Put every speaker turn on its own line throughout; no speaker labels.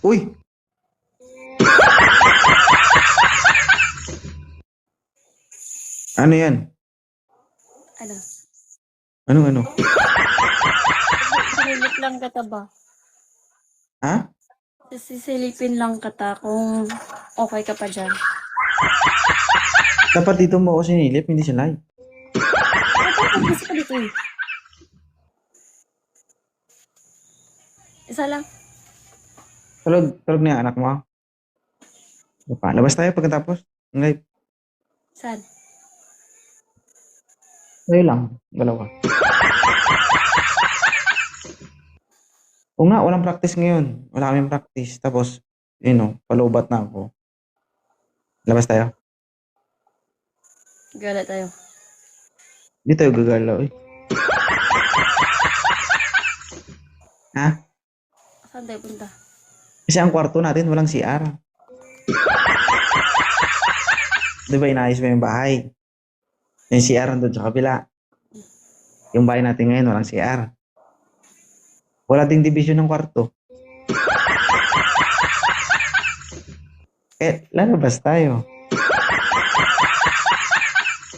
Uy! Ano yan?
Ano?
Ano?
Sisilip lang kita ba?
Ha?
Sisilipin lang kita kung okay ka pa dyan.
Dapat dito mo ako sinilip, hindi si live.
Gusto ko dito eh. Isa lang.
Tulog na yung anak mo. Labas tayo pagkatapos. Ng live.
Saan?
Tayo lang. Dalawa. O nga, walang practice ngayon. Wala kaming practice. Tapos, palubat na ako. Labas tayo.
Gala tayo.
Hindi tayo gagalaw eh. Ha?
Saan tayo punta?
Kasi ang kwarto natin walang CR. Di ba inaayos mo yung bahay? Yung CR nandun sa kabila. Yung bahay natin ngayon walang CR. Wala ding division ng kwarto. Lalabas tayo.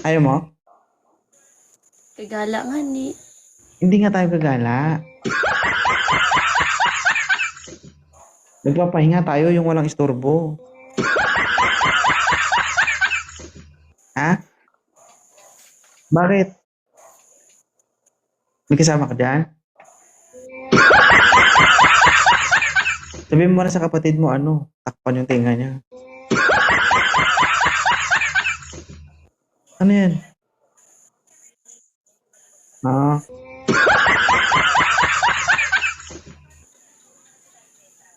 Ayaw mo?
Kagala nga ni.
Hindi nga tayo gagala. Nagpapahinga tayo yung walang istorbo. Ha? Bakit? May kasama ka dyan? Sabihin mo na sa kapatid mo, takpan yung tinga niya. Ano yan?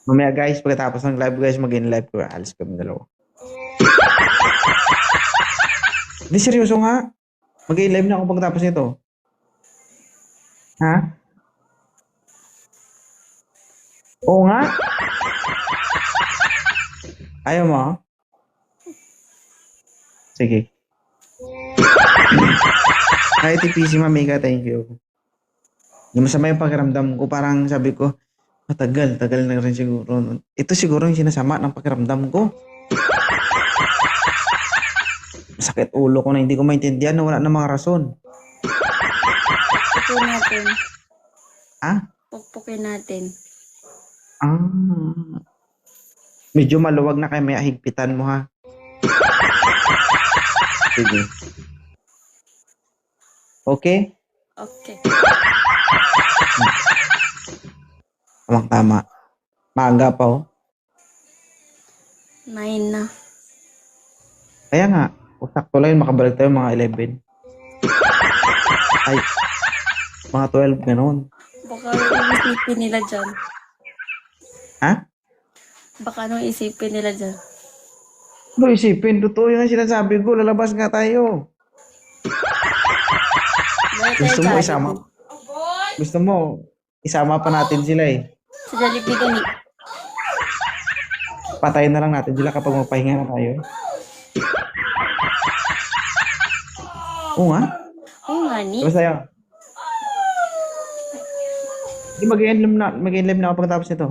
Mamaya guys, pagkatapos ng live guys, mag-in live ko. Alis kami dalawa. Hindi, seryoso nga. Mag-in live na ako pagkatapos nito. Ha? Oo nga. Ayaw mo? Sige. Hi, TPC Mamika, thank you. Yung masama yung pakiramdam ko, parang sabi ko, tagal na rin siguro. Ito siguro yung sinasama ng pakiramdam ko. Masakit ulo ko na hindi ko maintindihan na wala na mga rason.
Pukpukin natin.
Ha?
Pukpukin natin.
Medyo maluwag na kayo, may higpitan mo ha. Sige. Okay?
Okay.
Tama. Maaga pa oh.
9 na.
Kaya nga, sakto lang makabalik tayo mga 11. Ay, mga 12 ganoon.
Baka anong isipin nila dyan.
Ha?
Baka anong isipin nila dyan.
Ano isipin? Totoo yung sinasabi ko, lalabas nga tayo. Gusto mo isama? Gusto mo, isama pa natin sila eh.
Sa Jollibee gani.
Patayin na lang natin sila kapag magpahinga na tayo. Oo nga.
Oo nga ni.
Tapos tayo. Hindi mag-i-live na ako pagkatapos nito.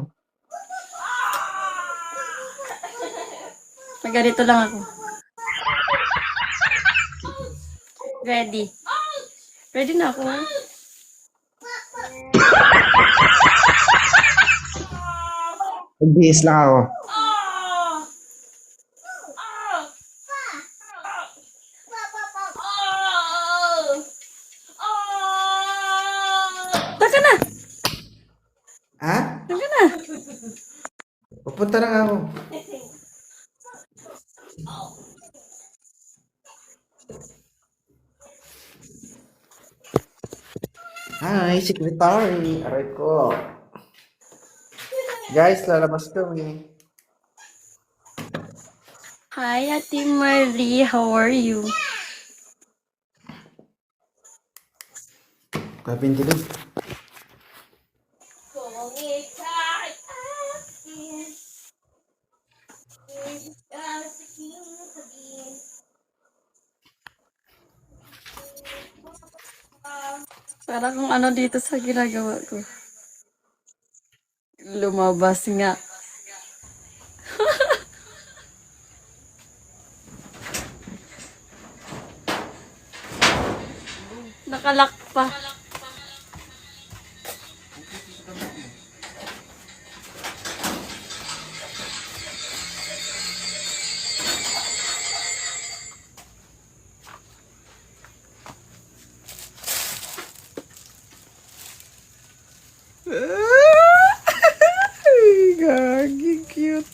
Ganito lang ako. Ready. Ready na ako.
Magbihis lang ako.
Taka na!
Ha?
Taka na!
Pupunta na ako. Hi, secretary. Aray ko. Guys, lalabas kami.
Hi, Ate Marie. How are you?
Kapin ka doon.
Para kung ano dito sa ginagawa ko. Lumabas nga. Nakalak pa.
Gagi, cute.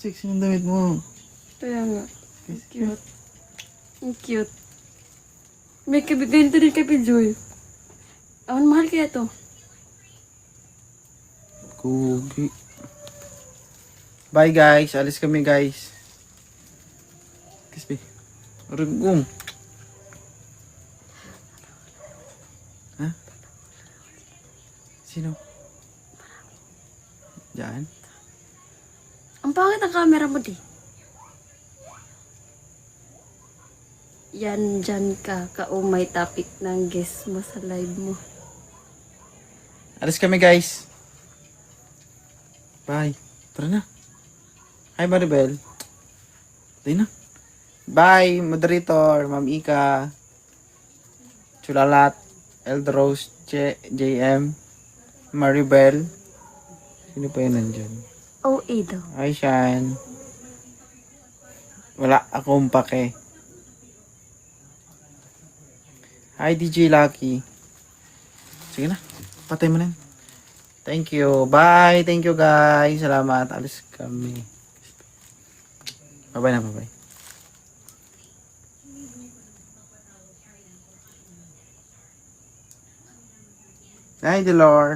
Sexy ng damit mo.
Kaya nga. Ang cute. Ang cute. May kabigay nito rin kay Pijoy. Awan, mahal kaya to.
Kugi. Bye guys. Alis kami guys. Kiss me. Rugong. Ha? Sino? Diyan?
Ang pangit ang camera mo, di. Yan, dyan ka. Kaumay topic ng guest mo sa live mo.
Alis kami guys. Bye. Tara na. Hi Maribel. Tayo na. Bye moderator, Ma'am Ika. Chulalat, Eldrose, JM, Maribel. Sino pa yun nandyan?
OA daw.
Hi Shan. Wala akong pake. Hi DJ Lucky. Sige na. Patay mo na yun. Thank you. Bye. Thank you guys. Salamat. Alis kami. Bye-bye na. Bye-bye. Hi Delor.